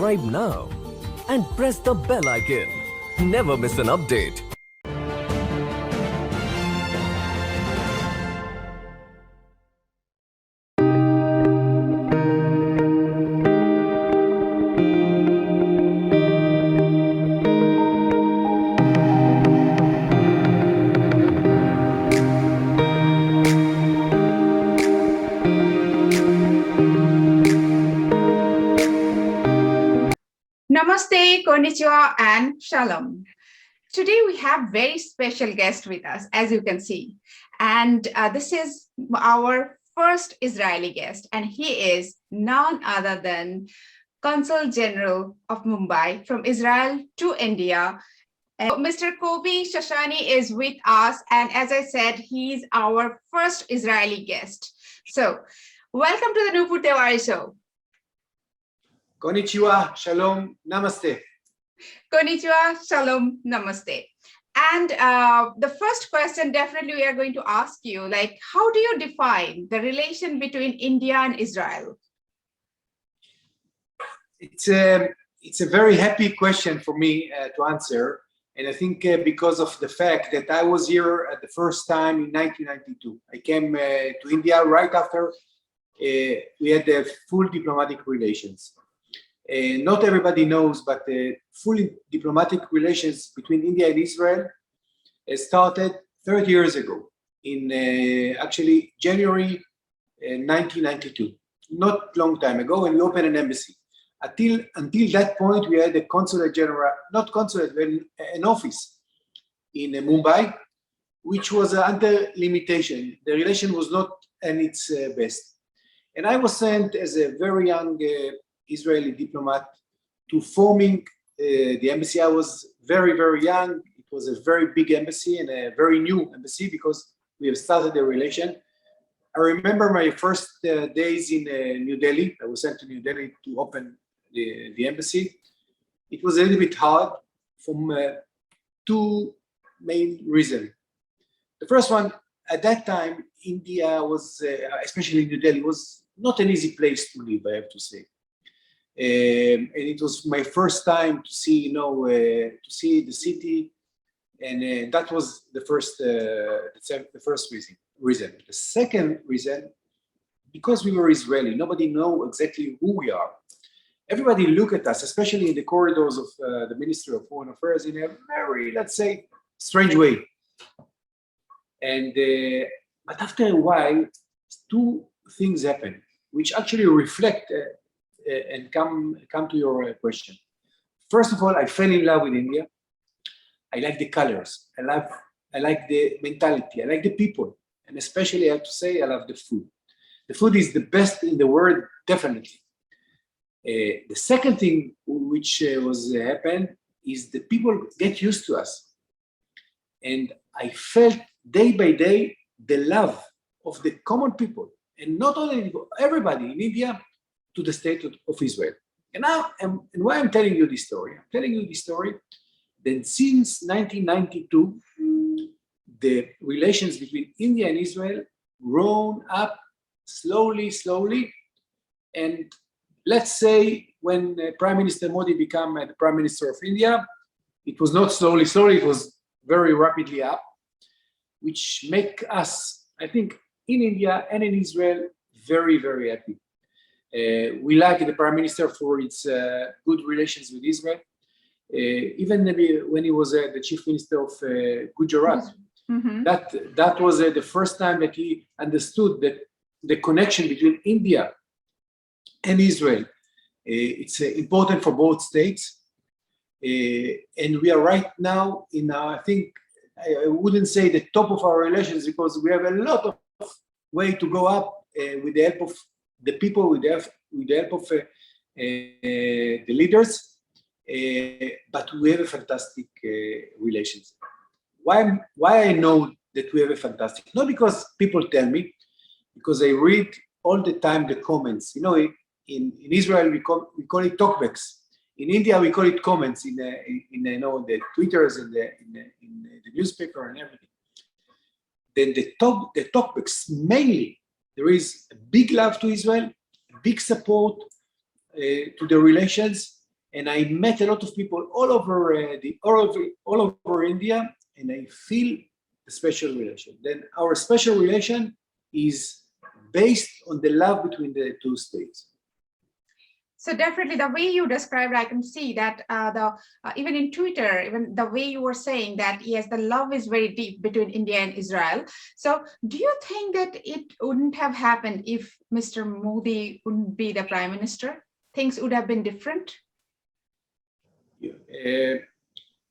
subscribe now and press the bell icon. Never miss an update. Namaste, konnichiwa, and shalom. Today we have very special guest with us, as you can see. And this is our first Israeli guest, and he is none other than Consul General of Mumbai from Israel to India. Mr. Kobbi Shoshani is with us, and as I said, he's our first Israeli guest. So, welcome to the Nupur Tewari Show. Konnichiwa, shalom, namaste. Konnichiwa, shalom, namaste. And the first question definitely we are going to ask you, like, how do you define the relation between India and Israel? It's a very happy question for me to answer. And I think because of the fact that I was here at the first time in 1992. I came to India right after we had the full diplomatic relations. Not everybody knows, but the full diplomatic relations between India and Israel started 30 years ago, in actually January 1992, not long time ago, when we opened an embassy. Until that point, we had a consulate general, not consulate, an office in Mumbai, which was under limitation. The relation was not at its best. And I was sent as a very young Israeli diplomat to forming the embassy. I was very, very young. It was a very big embassy and a very new embassy because we have started the relation. I remember my first days in New Delhi. I was sent to New Delhi to open the embassy. It was a little bit hard from two main reasons. The first one, at that time, India was, especially New Delhi, was not an easy place to live, I have to say. And it was my first time to see, to see the city, and that was the first reason. The second reason, because we were Israeli, nobody know exactly who we are. Everybody look at us, especially in the corridors of the Ministry of Foreign Affairs, in a very, let's say, strange way. And but after a while, two things happened, which actually reflect. And come to your question. First of all, I fell in love with India. I like the colors. I like the mentality. I like the people, and especially I have to say I love the food. The food is the best in the world, definitely. The second thing which was happened is the people get used to us, and I felt day by day the love of the common people, and not only everybody in India, to the state of Israel. And now, and why I'm telling you this story? I'm telling you this story that since 1992, the relations between India and Israel grown up slowly. And let's say when Prime Minister Modi became the Prime Minister of India, it was not slowly, it was very rapidly up, which make us, I think, in India and in Israel, very, very happy. We like the Prime Minister for its good relations with Israel. Even maybe when he was the Chief Minister of Gujarat, that was the first time that he understood that the connection between India and Israel, it's important for both states. And we are right now in, I think, I wouldn't say the top of our relations, because we have a lot of way to go up with the help of the people, with the help of the leaders, but we have a fantastic relations. Why I know that we have a fantastic? Not because people tell me, because I read all the time the comments. In Israel we call it talkbacks. In India we call it comments in the Twitters and in the newspaper and everything. Then the talkbacks mainly. There is a big love to Israel, a big support to the relations, and I met a lot of people all over India, and I feel a special relation. Then our special relation is based on the love between the two states. So definitely the way you described, I can see that even in Twitter, even the way you were saying that, yes, the love is very deep between India and Israel. So do you think that it wouldn't have happened if Mr. Modi wouldn't be the prime minister? Things would have been different?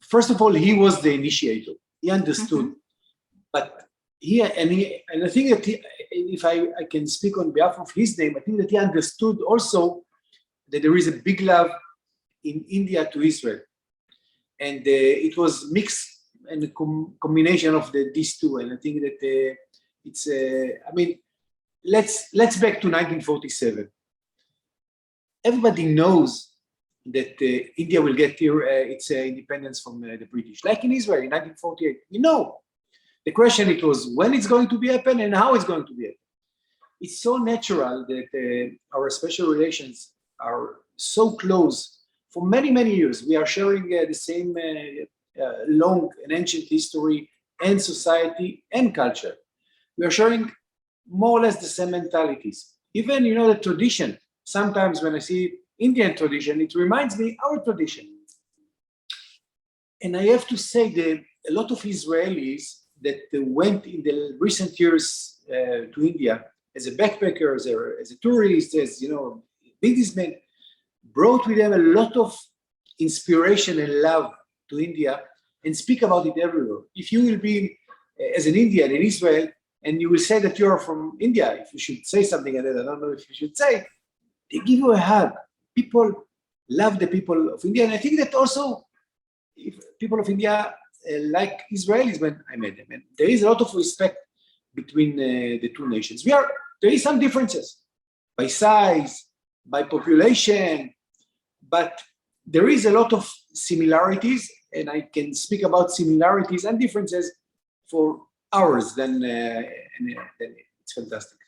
First of all, he was the initiator. He understood. But and I think that if I can speak on behalf of his name, I think that he understood also that there is a big love in India to Israel, and it was mixed and a combination of these two. And I think that it's. I mean, let's back to 1947. Everybody knows that India will get its independence from the British, like in Israel in 1948. We know. The question it was when it's going to be happen and how it's going to be happen. It's so natural that our special relations are so close for many, many years. We are sharing the same long and ancient history and society and culture. We are sharing more or less the same mentalities. Even, the tradition. Sometimes when I see Indian tradition, it reminds me our tradition. And I have to say that a lot of Israelis that went in the recent years to India as a backpacker, as a tourist, as businessmen, brought with them a lot of inspiration and love to India and speak about it everywhere. If you will be as an Indian in Israel and you will say that you are from India, if you should say something like that, I don't know if you should say, they give you a hug. People love the people of India. And I think that also if people of India like Israelis when I met them. And there is a lot of respect between the two nations. There is some differences by size, by population, but there is a lot of similarities, and I can speak about similarities and differences for hours. Then it's fantastic.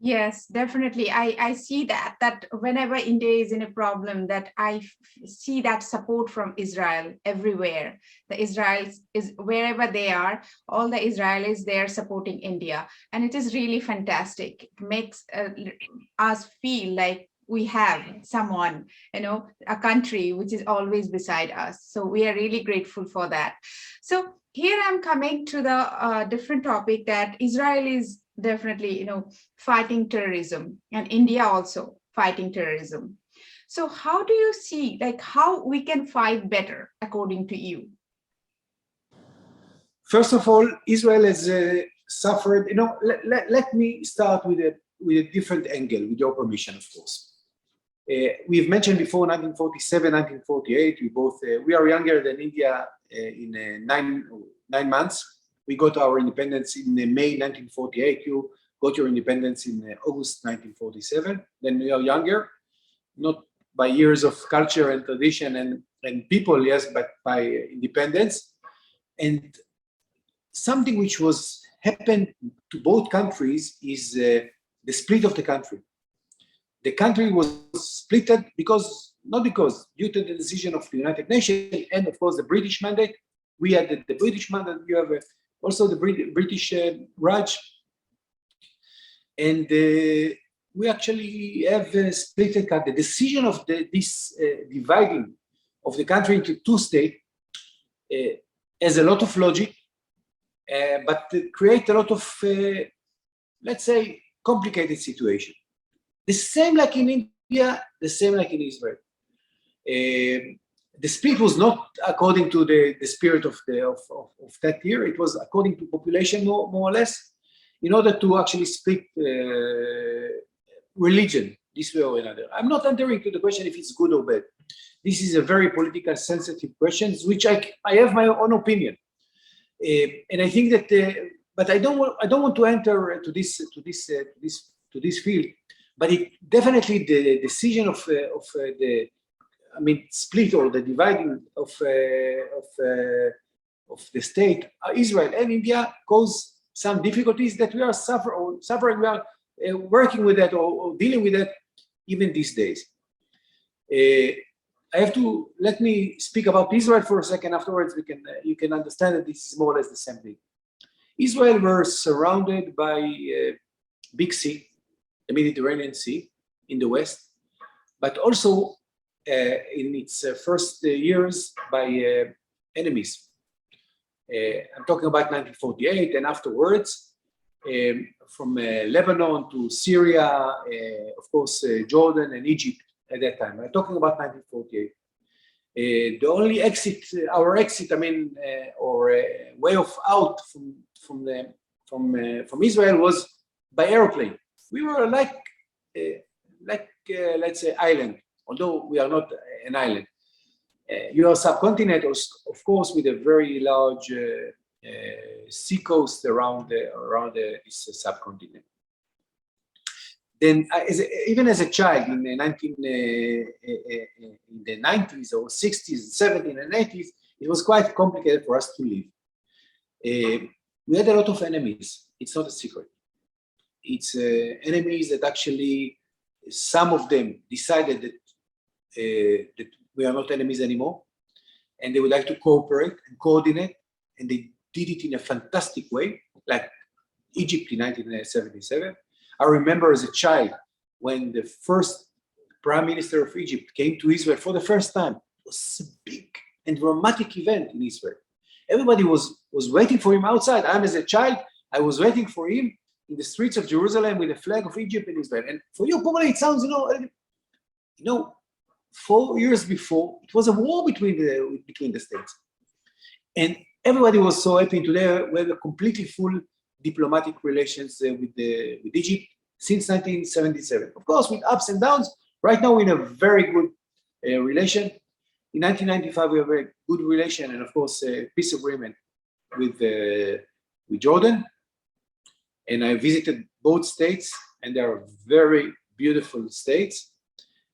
Yes, definitely. I see that whenever India is in a problem, that I see that support from Israel everywhere. The Israelis is wherever they are, all the Israelis, they are supporting India. And it is really fantastic. It makes us feel like we have someone, a country which is always beside us. So we are really grateful for that. So here I'm coming to the different topic that Israel is definitely, fighting terrorism, and India also fighting terrorism. So how do you see, how we can fight better according to you? First of all, Israel has suffered. Let me start with a different angle, with your permission, of course. We've mentioned before 1947, 1948. We are younger than India in 9 months. We got our independence in May 1948. You got your independence in August 1947. Then we are younger, not by years of culture and tradition and people, yes, but by independence. And something which was happened to both countries is the split of the country. The country was split due to the decision of the United Nations and, of course, the British mandate. We had the British mandate. You have also the British Raj, and we actually have split the country. The decision of this dividing of the country into two states has a lot of logic, but create a lot of, let's say, complicated situation. The same like in India, the same like in Israel. The split was not according to the spirit of that year. It was according to population, more or less, in order to actually split religion this way or another. I'm not entering to the question if it's good or bad. This is a very political sensitive question, which I have my own opinion, and I think that. But I don't want to enter to this field. But it definitely the decision of the split or the dividing of the state, Israel and India, cause some difficulties that we are suffering. We are working with that or dealing with that even these days. I have to let me speak about Israel for a second. Afterwards, you can understand that this is more or less the same thing. Israel were surrounded by Big Sea, the Mediterranean Sea in the west, but also in its first years by enemies. I'm talking about 1948 and afterwards, from Lebanon to Syria, of course, Jordan and Egypt at that time. I'm talking about 1948. The only exit, our exit, I mean, or way of out from Israel was by airplane. We were like let's say island, although we are not an island. You are subcontinent, of course, with a very large sea coast around this subcontinent. Then, even as a child in the 90s or 60s, 70s, and 80s, it was quite complicated for us to live. We had a lot of enemies. It's not a secret. It's enemies that actually, some of them decided that we are not enemies anymore, and they would like to cooperate and coordinate, and they did it in a fantastic way, like Egypt in 1977. I remember as a child when the first Prime Minister of Egypt came to Israel for the first time. It was a big and dramatic event in Israel. Everybody was waiting for him outside. As a child, I was waiting for him in the streets of Jerusalem with the flag of Egypt and Israel. And for you, probably it sounds, 4 years before, it was a war between the states. And everybody was so happy. Today we have a completely full diplomatic relations with Egypt since 1977. Of course, with ups and downs. Right now, we're in a very good relation. In 1995, we have a good relation, and of course, a peace agreement with Jordan. And I visited both states, and they are very beautiful states.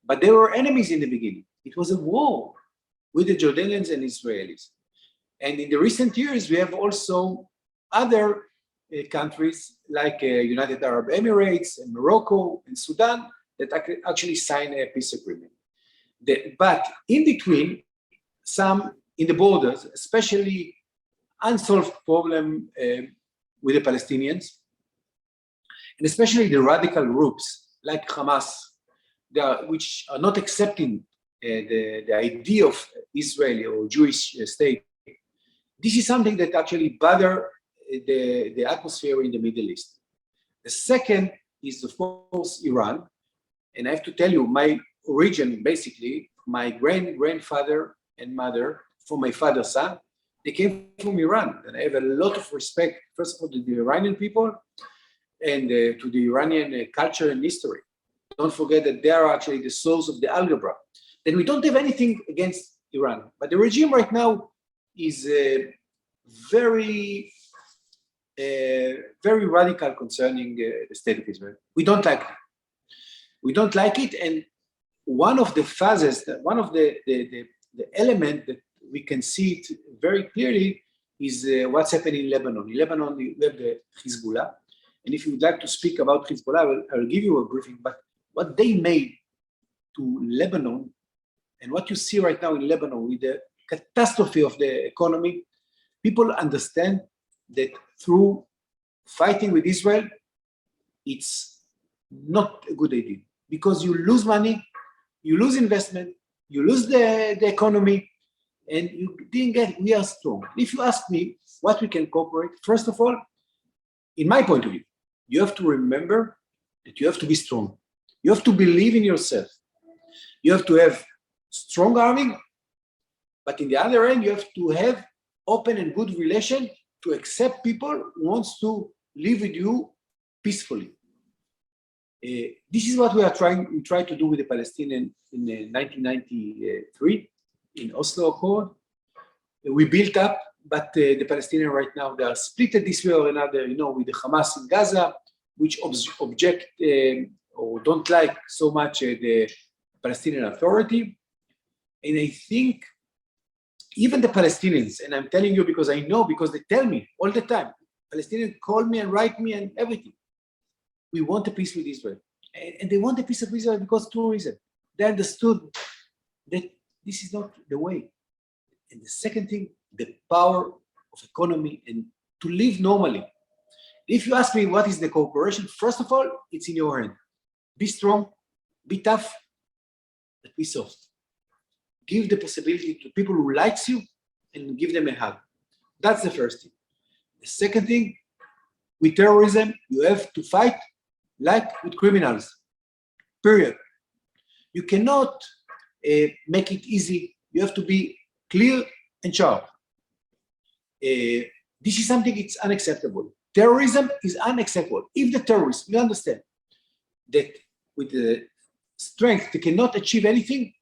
But they were enemies in the beginning. It was a war with the Jordanians and Israelis. And in the recent years, we have also other countries like United Arab Emirates and Morocco and Sudan that actually signed a peace agreement. But in between, some in the borders, especially unsolved problem with the Palestinians, and especially the radical groups like Hamas, which are not accepting the idea of Israeli or Jewish state. This is something that actually bother the atmosphere in the Middle East. The second is, of course, Iran. And I have to tell you, my origin, basically, my grandfather and mother, from my father's side, they came from Iran. And I have a lot of respect, first of all, to the Iranian people and to the Iranian culture and history. Don't forget that they are actually the source of the algebra. Then we don't have anything against Iran. But the regime right now is very radical concerning the state of Israel. We don't like it. We don't like it, and one of the phases, one of the element that we can see it very clearly is what's happening in Lebanon. In Lebanon, we have the Hezbollah, and if you would like to speak about Hezbollah, I will give you a briefing, but what they made to Lebanon, and what you see right now in Lebanon with the catastrophe of the economy, people understand that through fighting with Israel, it's not a good idea because you lose money, you lose investment, you lose the economy, and you didn't get, we are strong. If you ask me what we can cooperate, first of all, in my point of view, you have to remember that you have to be strong. You have to believe in yourself. You have to have strong army, but in the other end, you have to have open and good relation to accept people who wants to live with you peacefully. This is what we try to do with the Palestinians in 1993 in Oslo Accord. We built up, but the Palestinians right now, they are split this way or another, with the Hamas in Gaza, which object or don't like so much the Palestinian Authority. And I think even the Palestinians, and I'm telling you because I know, because they tell me all the time, Palestinians call me and write me and everything. We want a peace with Israel. And they want a peace of Israel because of two reasons. They understood that this is not the way. And the second thing, the power of economy and to live normally. If you ask me what is the cooperation, first of all, it's in your hand. Be strong, be tough, but be soft. Give the possibility to people who likes you and give them a hug. That's the first thing. The second thing, with terrorism, you have to fight like with criminals, period. You cannot make it easy. You have to be clear and sharp. This is something it's unacceptable. Terrorism is unacceptable. If the terrorists, you understand that with the strength they cannot achieve anything,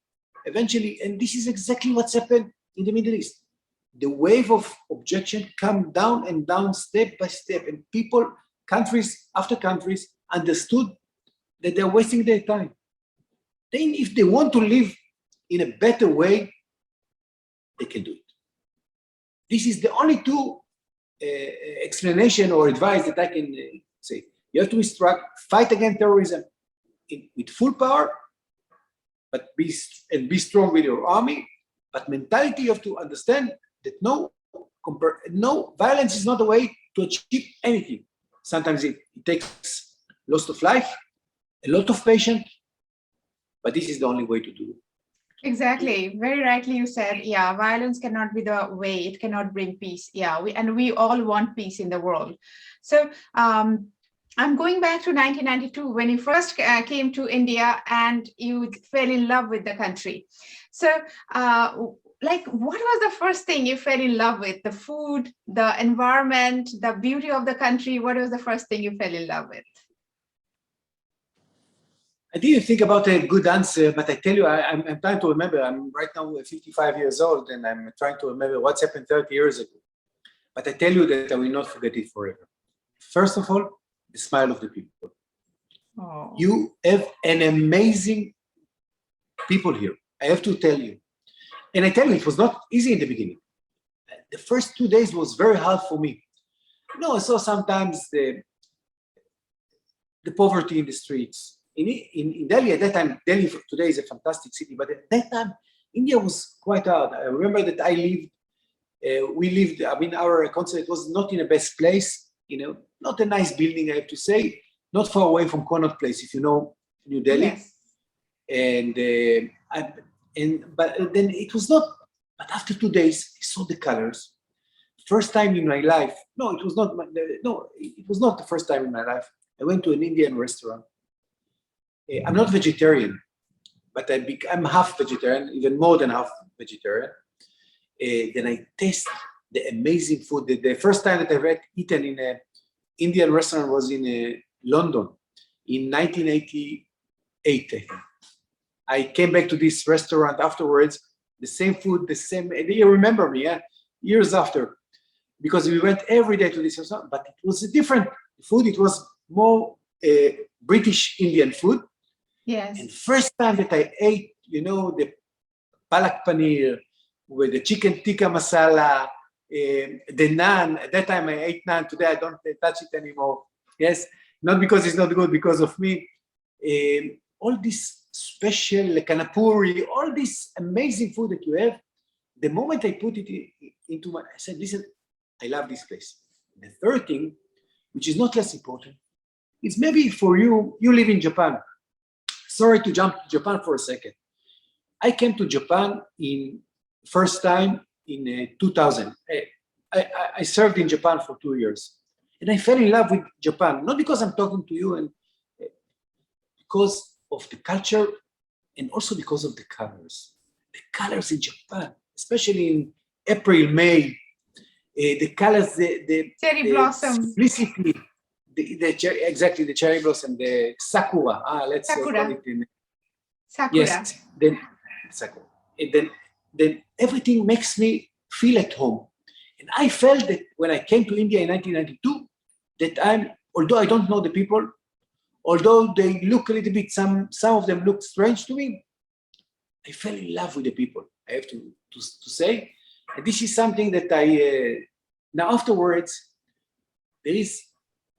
eventually, and this is exactly what's happened in the Middle East. The wave of objection come down and down step by step, and people, countries after countries, understood that they're wasting their time. Then if they want to live in a better way, they can do it. This is the only two explanation or advice that I can say. You have to instruct, fight against terrorism with full power, but be strong with your army. But mentality, you have to understand that no violence is not a way to achieve anything. Sometimes it takes loss of life, a lot of patience, but this is the only way to do it. Exactly. Very rightly you said, yeah, violence cannot be the way. It cannot bring peace. Yeah, we all want peace in the world. So I'm going back to 1992 when you first came to India and you fell in love with the country. So like, what was the first thing you fell in love with? The food, the environment, the beauty of the country? What was the first thing you fell in love with? I didn't think about a good answer, but I tell you, I'm trying to remember. I'm right now 55 years old, and I'm trying to remember what's happened 30 years ago. But I tell you that I will not forget it forever. First of all, the smile of the people. Oh. You have an amazing people here. I have to tell you. And I tell you, it was not easy in the beginning. The first 2 days was very hard for me. You know, I saw sometimes the poverty in the streets. In Delhi, at that time, Delhi today is a fantastic city, but at that time, India was quite hard. I remember that we lived, I mean, our consulate was not in the best place, you know, not a nice building, I have to say, not far away from Connaught Place, if you know New Delhi. Yes. But then it was not, but after 2 days, I saw the colors. First time in my life, it was not the first time in my life. I went to an Indian restaurant. I'm not vegetarian, but I'm half vegetarian, even more than half vegetarian. Then I taste the amazing food. The first time that I've eaten in an Indian restaurant was in London in 1988, I think. I came back to this restaurant afterwards, the same food, the same, and you remember me, years after, because we went every day to this restaurant, but it was a different food. It was more British Indian food. Yes. And first time that I ate, you know, the palak paneer with the chicken tikka masala, the naan. At that time I ate naan. Today I don't touch it anymore. Yes, not because it's not good, because of me. All this special kanapuri, all this amazing food that you have. The moment I put it into I said, listen, I love this place. The third thing, which is not less important, is maybe for you live in Japan. Sorry to jump to Japan for a second. I came to Japan first time in 2000. I served in Japan for 2 years. And I fell in love with Japan, not because I'm talking to you, and because of the culture and also because of the colors. The colors in Japan, especially in April, May, the colors, the cherry blossom. Simplicity. Exactly, the cherry blossom, the sakura. Let's Sakura. call it in. Sakura. Yes, then sakura. And then everything makes me feel at home. And I felt that when I came to India in 1992, that although I don't know the people, although they look a little bit, some of them look strange to me, I fell in love with the people. I have to say, and this is something that now afterwards, there is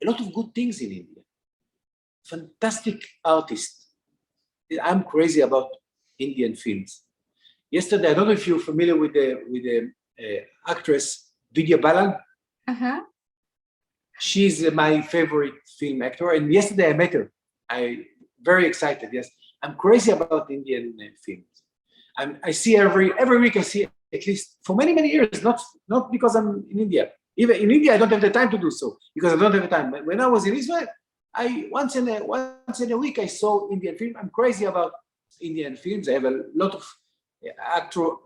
a lot of good things in India. Fantastic artists. I'm crazy about Indian films. Yesterday, I don't know if you're familiar with the actress Vidya Balan. Uh-huh. She's my favorite film actor, and yesterday I met her. I very excited. Yes, I'm crazy about Indian films. I see every week. I see at least for many years. Not because I'm in India. Even in India, I don't have the time to do so because I don't have the time. But when I was in Israel, I once in a week I saw Indian film. I'm crazy about Indian films. I have a lot of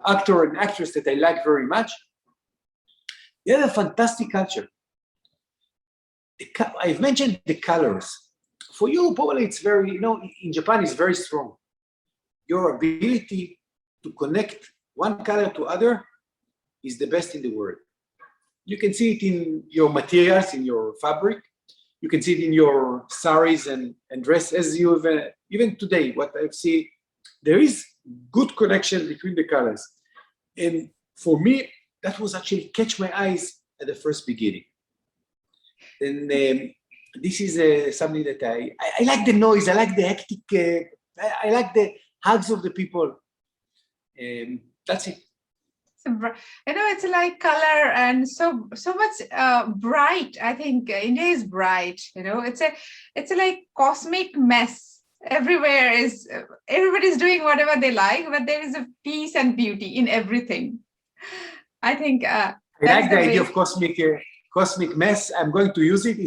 actor and actress that I like very much. They have a fantastic culture. I've mentioned the colors. For you, probably it's very, in Japan it's very strong. Your ability to connect one color to other is the best in the world. You can see it in your materials, in your fabric. You can see it in your saris and dress, as you have, even today, what I see, there is good connection between the colors. And for me, that was actually catch my eyes at the first beginning. And this is something that I like the noise, I like the hectic, I like the hugs of the people. That's it. It's like color and so much bright. I think India is bright. It's a like cosmic mess. Everywhere everybody's doing whatever they like, but there is a peace and beauty in everything. I think I like the idea of cosmic mess. I'm going to use it.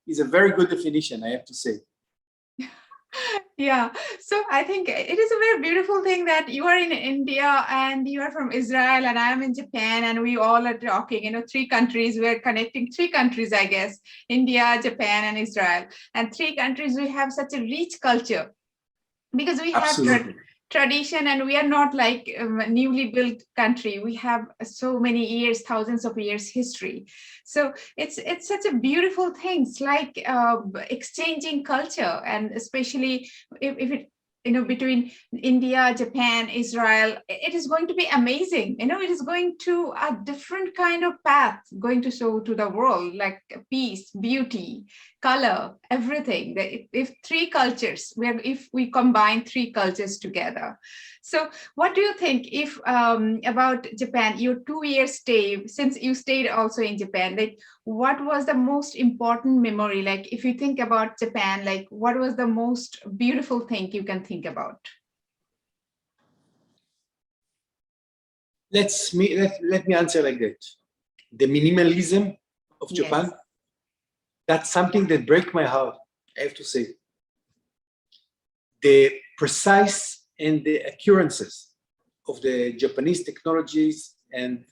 Is a very good definition, I have to say. Yeah, so I think it is a very beautiful thing that you are in India and you are from Israel and I am in Japan and we all are talking, 3 countries, we're connecting 3 countries, I guess, India, Japan and Israel. And 3 countries, we have such a rich culture because we have tradition and we are not like a newly built country. We have so many years, thousands of years history. So it's such a beautiful thing. It's like exchanging culture, and especially if it between India, Japan, Israel, it is going to be amazing. It is going to a different kind of path, going to show to the world like peace, beauty, color, everything. If 3 cultures, if we combine 3 cultures together. So what do you think if about Japan, your 2-year stay, since you stayed also in Japan, like what was the most important memory? Like if you think about Japan, like what was the most beautiful thing you can think about? Let me answer like that. The minimalism of Japan, yes. That's something that breaks my heart, I have to say. The precise and the accuracies of the Japanese technologies and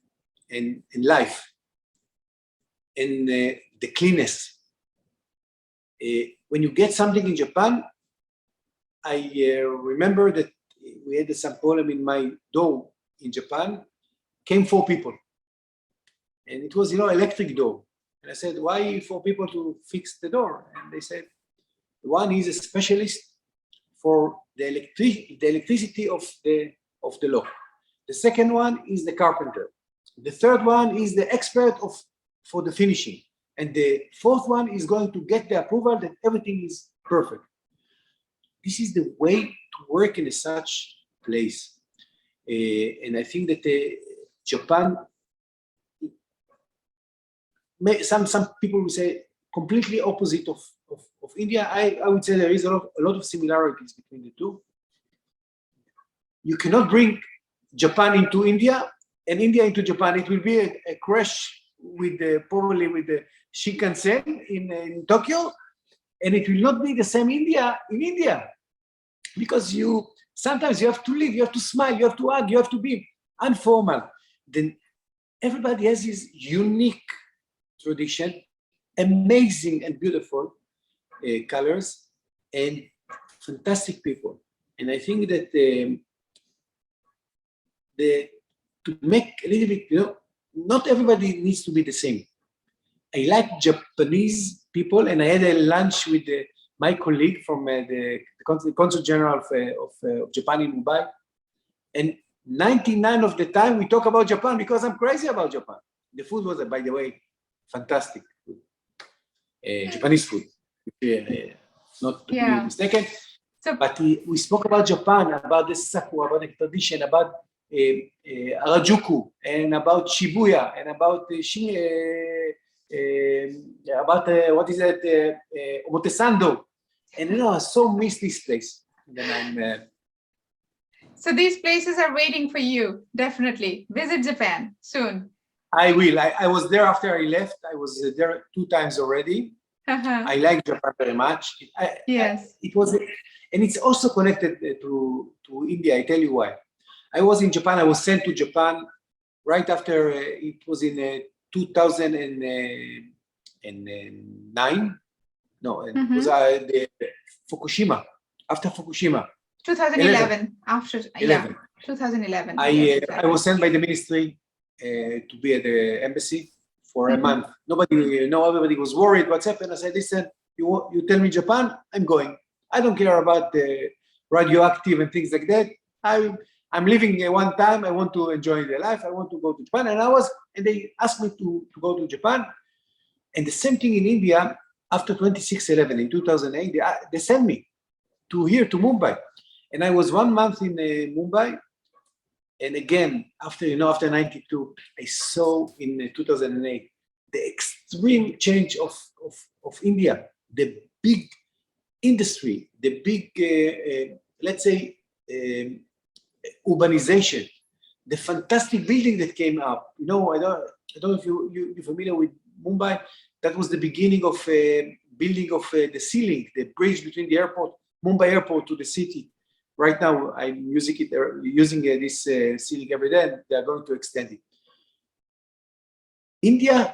life, and the cleanness. When you get something in Japan, I remember that we had some problem in my door in Japan, came 4 people. And it was, electric door. And I said, why 4 people to fix the door? And they said, one is a specialist for the electricity of the lock. The second one is the carpenter. The third one is the expert for the finishing. And the 4th one is going to get the approval that everything is perfect. This is the way to work in such place. And I think that Japan, some people will say completely opposite of India. I would say there is a lot of similarities between the two. You cannot bring Japan into India and India into Japan. It will be a crash probably with the Shinkansen in Tokyo, and it will not be the same India in India, because sometimes you have to live, you have to smile, you have to hug, you have to be informal. Then everybody has his unique tradition, amazing and beautiful colors, and fantastic people. And I think that to make a little bit, not everybody needs to be the same. I like Japanese people, and I had a lunch with my colleague from the Cunsul General of Japan in Mumbai, and 99% of the time we talk about Japan because I'm crazy about Japan. The food was, by the way, fantastic food. Japanese food, not to be mistaken. But we spoke about Japan, about the sakura, about the tradition, about Harajuku, and about Shibuya, and about what is that, Omotesando, and I so miss this place. And then So these places are waiting for you, definitely. Visit Japan soon. I will. I was there after I left. I was there 2 times already. I like Japan very much. Yes. It was, and it's also connected to India. I tell you why. I was in Japan. I was sent to Japan right after it was in 2009. No, it was the Fukushima. After Fukushima. 2011. After 11. 2011. I was sent by the ministry to be at the embassy for a month. Everybody was worried. What's happened? I said, listen, you tell me Japan, I'm going. I don't care about the radioactive and things like that. I'm living here one time. I want to enjoy the life. I want to go to Japan. And they asked me to go to Japan. And the same thing in India, after 26/11 in 2008, they sent me to Mumbai. And I was 1 month in Mumbai. And again, after 92, I saw in 2008 the extreme change of India, the big industry, the big, let's say, urbanization, the fantastic building that came up. I don't know if you're familiar with Mumbai. That was the beginning of building of the ceiling, the bridge between the airport, Mumbai airport, to the city. Right now, I'm using this ceiling every day, and they are going to extend it. India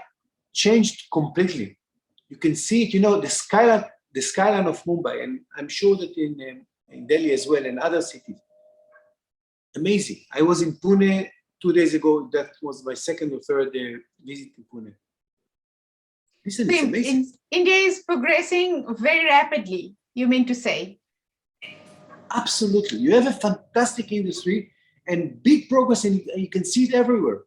changed completely. You can see it, the skyline of Mumbai, and I'm sure that in Delhi as well, and other cities. Amazing. I was in Pune 2 days ago. That was my second or third visit to Pune. Listen, it's amazing. India is progressing very rapidly, you mean to say? Absolutely. You have a fantastic industry and big progress, and you can see it everywhere.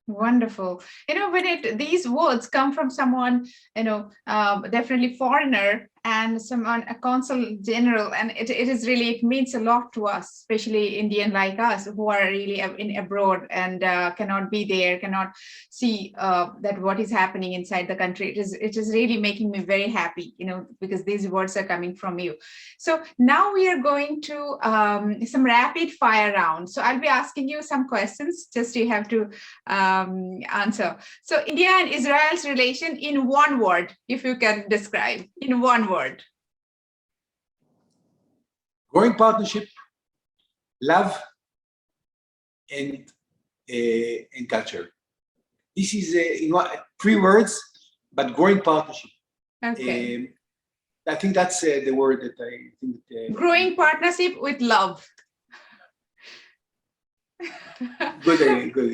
Wonderful. When these words come from someone, definitely foreigner, and someone, a consul general, and it means a lot to us, especially Indian like us who are really in abroad and cannot be there, cannot see that what is happening inside the country. It is really making me very happy, because these words are coming from you. So now we are going to some rapid fire round. So I'll be asking you some questions, just you have to answer. So India and Israel's relation in one word, if you can describe in one word. Growing partnership, love, and culture. This is in 3 words, but growing partnership. Okay. I think that's the word that I think. Growing partnership with love. Good,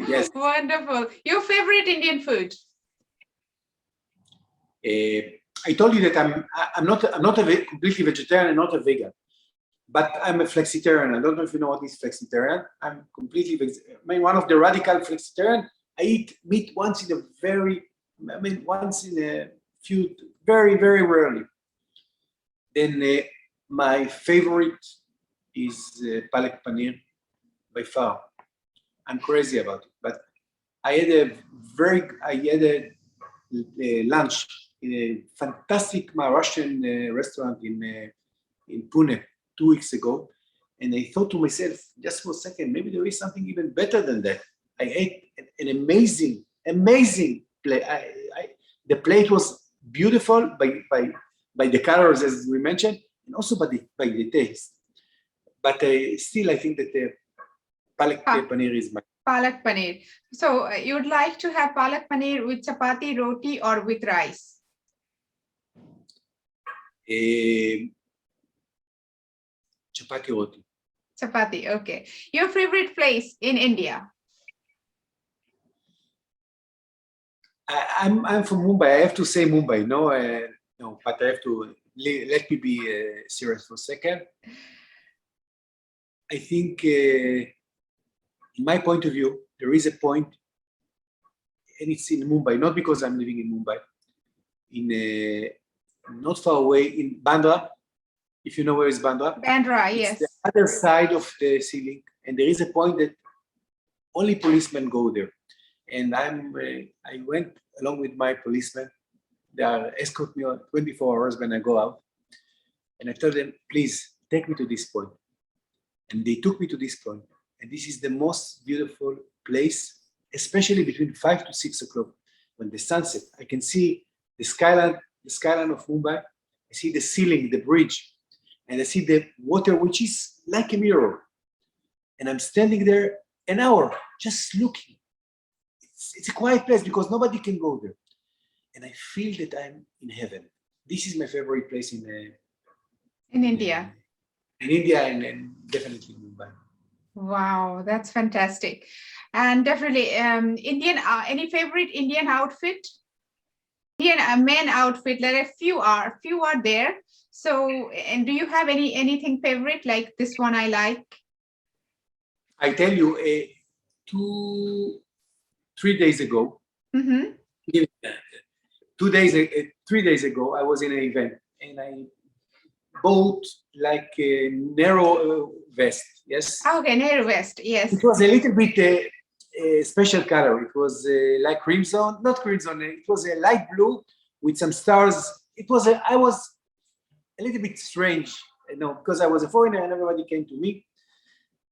yes. Wonderful. Your favorite Indian food? I told you that I'm not a completely vegetarian, not a vegan, but I'm a flexitarian. I don't know if you know what is flexitarian. I'm completely one of the radical flexitarian. I eat meat once in a few, very, very rarely. Then my favorite is palak paneer by far. I'm crazy about it, but I had a lunch in a fantastic Maharashtrian restaurant in Pune 2 weeks ago, and I thought to myself, just for a second, maybe there is something even better than that. I ate an amazing plate. The plate was beautiful by the colors, as we mentioned, and also by the taste. But still, I think that palak paneer is my palak paneer. So you would like to have palak paneer with chapati, roti, or with rice? Chapati roti. Chapati, okay. Your favorite place in India? I'm from Mumbai. I have to say Mumbai. No, but I have to let me be serious for a second. I think, in my point of view, there is a point, and it's in Mumbai. Not because I'm living in Mumbai. Not far away in Bandra. If you know where is Bandra. Bandra, yes. It's the other side of the ceiling. and there is a point that only policemen go there. And I went along with my policemen. They are escort me on 24 hours when I go out. And I told them, please take me to this point. And they took me to this point. And this is the most beautiful place, especially between 5 to 6 o'clock. When the sunset, I can see the skyline of Mumbai. I see the ceiling, the bridge, and I see the water, which is like a mirror. And I'm standing there an hour, just looking. It's a quiet place because nobody can go there. And I feel that I'm in heaven. This is my favorite place in India. In India and definitely in Mumbai. Wow, that's fantastic. And definitely Indian, any favorite Indian outfit? Indian men outfit, like a few are there. So, and do you have anything favorite, like this one I like? I tell you, 3 days ago, Mm-hmm. 3 days ago, I was in an event and I bought like a narrow vest. Yes. Okay, narrow vest. Yes. It was a little bit special color. It was like crimson, not crimson. It was a light blue with some stars. I was a little bit strange, because I was a foreigner and everybody came to me.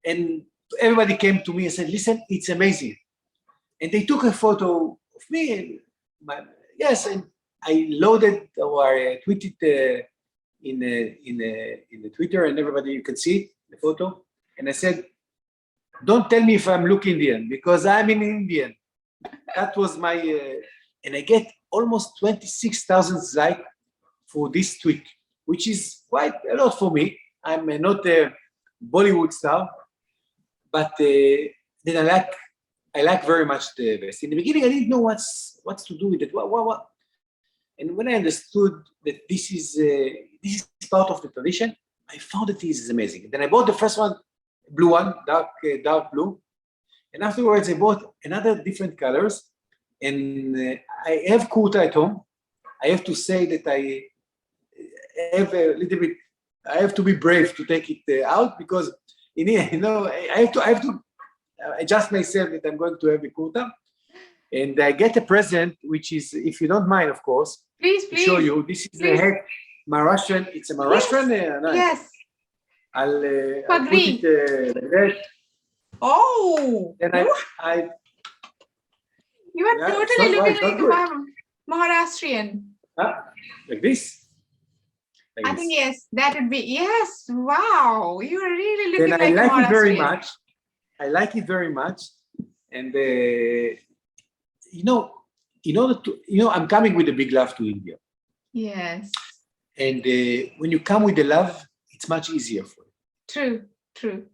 And everybody came to me and said, listen, it's amazing. And they took a photo of me. And I loaded or I tweeted in the Twitter, and everybody, you can see the photo. And I said, don't tell me if I'm look Indian, because I'm an Indian. That was my, and I get almost 26,000 likes for this tweet, which is quite a lot for me. I'm not a Bollywood star, but then I like very much the vest. In the beginning, I didn't know what's to do with it. What? And when I understood that this is part of the tradition, I found that this is amazing. Then I bought the first one, blue one, dark blue, and afterwards I bought another different colors. And I have kurta at home. I have to say that I have a little bit. I have to be brave to take it out, because in here, I have to adjust myself that I'm going to have a kurta. And I get a present, which is, if you don't mind, of course, Please. to show you. This is a head Maharashtrian. It's a Maharashtrian. Nice. Yes. I'll put it like that. Oh. Then You are totally looking like Maharashtrian. Like this. I think yes, that would be yes. Wow, you are really looking then like I like Maharashtrian. it very much. I like it very much, and in order to, I'm coming with a big love to India. Yes. And when you come with the love, it's much easier for you. True.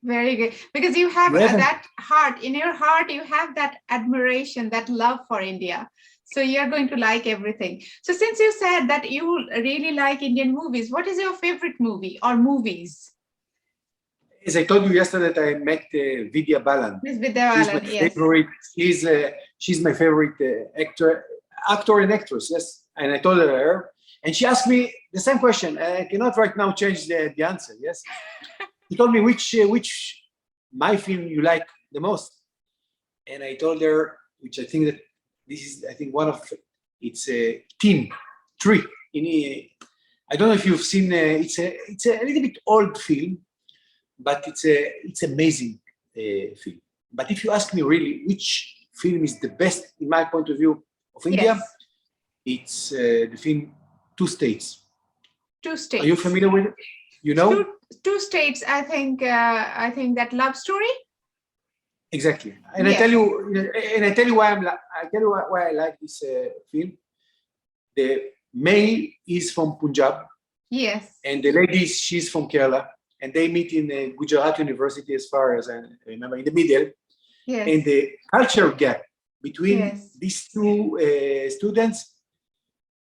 Very good. Because you have that heart, in your heart, you have that admiration, that love for India. So you're going to like everything. So since you said that you really like Indian movies, what is your favorite movie or movies? As I told you yesterday, that I met Vidya Balan. Miss Vidya Balan, yes. Favorite. She's my favorite actor and actress, yes. And I told her, and she asked me the same question. I cannot right now change the answer, yes. She told me which my film you like the most. And I told her, which I think that this is, I think one of, it's a Teen Tree. I don't know if you've seen, it's a little bit old film, but it's amazing film. But if you ask me really which film is the best in my point of view of India, it's the film Two States. Two States. Are you familiar with it? You know? Two States. I think that love story. Exactly. And I tell you why I like this film. The male is from Punjab. Yes. And the lady, she's from Kerala. And they meet in Gujarat University, as far as I remember, in the middle. Yes. And the culture gap between these two students,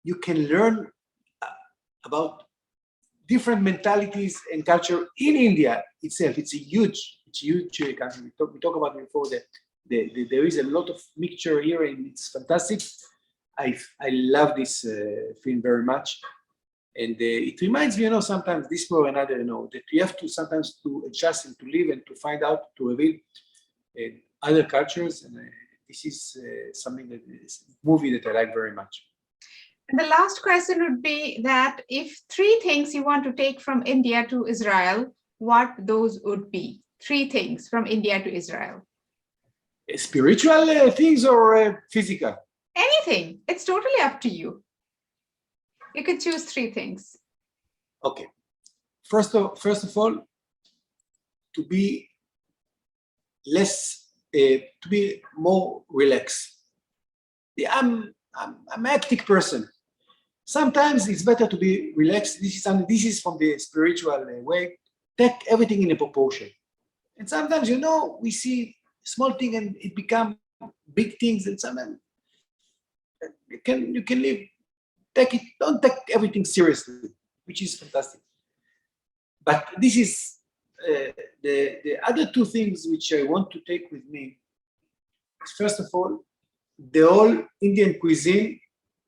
you can learn about different mentalities and culture in India itself. It's a huge country. We talk about it before that there is a lot of mixture here, and it's fantastic. I love this film very much. And it reminds me, sometimes this way or another, that we have to sometimes to adjust and to live and to find out, to reveal other cultures. And this is something that is a movie that I like very much. And the last question would be that if 3 things you want to take from India to Israel, what those would be? 3 things from India to Israel. Spiritual things or physical? Anything. It's totally up to you. You could choose 3 things. Okay. First of all, to be less, to be more relaxed. I'm an hectic person. Sometimes it's better to be relaxed. This is from the spiritual way. Take everything in a proportion. And sometimes, we see small thing and it become big things. And sometimes you can live. Don't take everything seriously, which is fantastic. But this is the other 2 things which I want to take with me. First of all, the whole Indian cuisine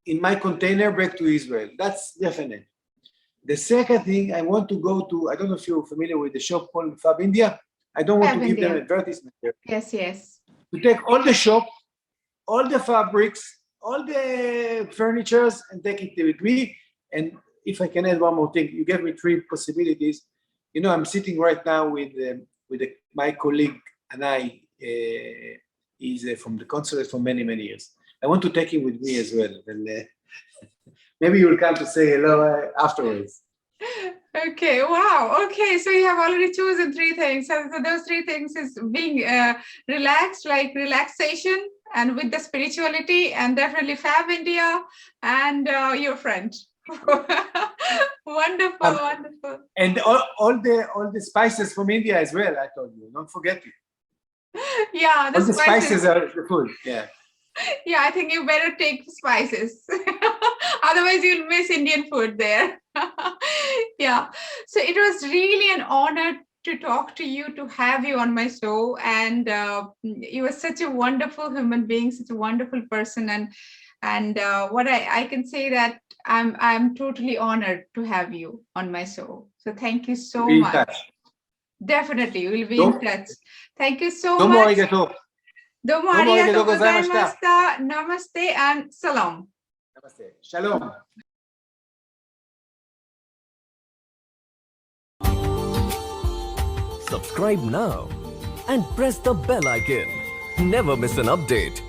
in my container back to Israel. That's definite. The second thing, I want to go to, I don't know if you're familiar with the shop called Fab India. I don't want to give them advertisement there. Yes. To take all the shop, all the fabrics, all the furnitures, and take it with me. And if I can add one more thing, you gave me 3 possibilities. I'm sitting right now with my colleague, and he's from the consulate for many, many years. I want to take him with me as well. And maybe you'll come to say hello afterwards. Okay, wow. Okay, so you have already chosen 3 things. So those 3 things is being relaxed, like relaxation, and with the spirituality, and definitely Fab India and your friend. Wonderful. And all the spices from India as well, I told you. Don't forget it. Yeah, all the spices are the food. Yeah. Yeah, I think you better take spices. Otherwise, you'll miss Indian food there. Yeah. So it was really an honor to talk to you, to have you on my show. And you were such a wonderful human being, such a wonderful person. And what I can say that I'm totally honored to have you on my show. So thank you so much. Touch. Definitely, we'll be in touch. Thank you so Domo much. arigato. Domo arigatou gozaimashita. Namaste and salam. Namaste. Shalom. Subscribe now and press the bell icon. Never miss an update.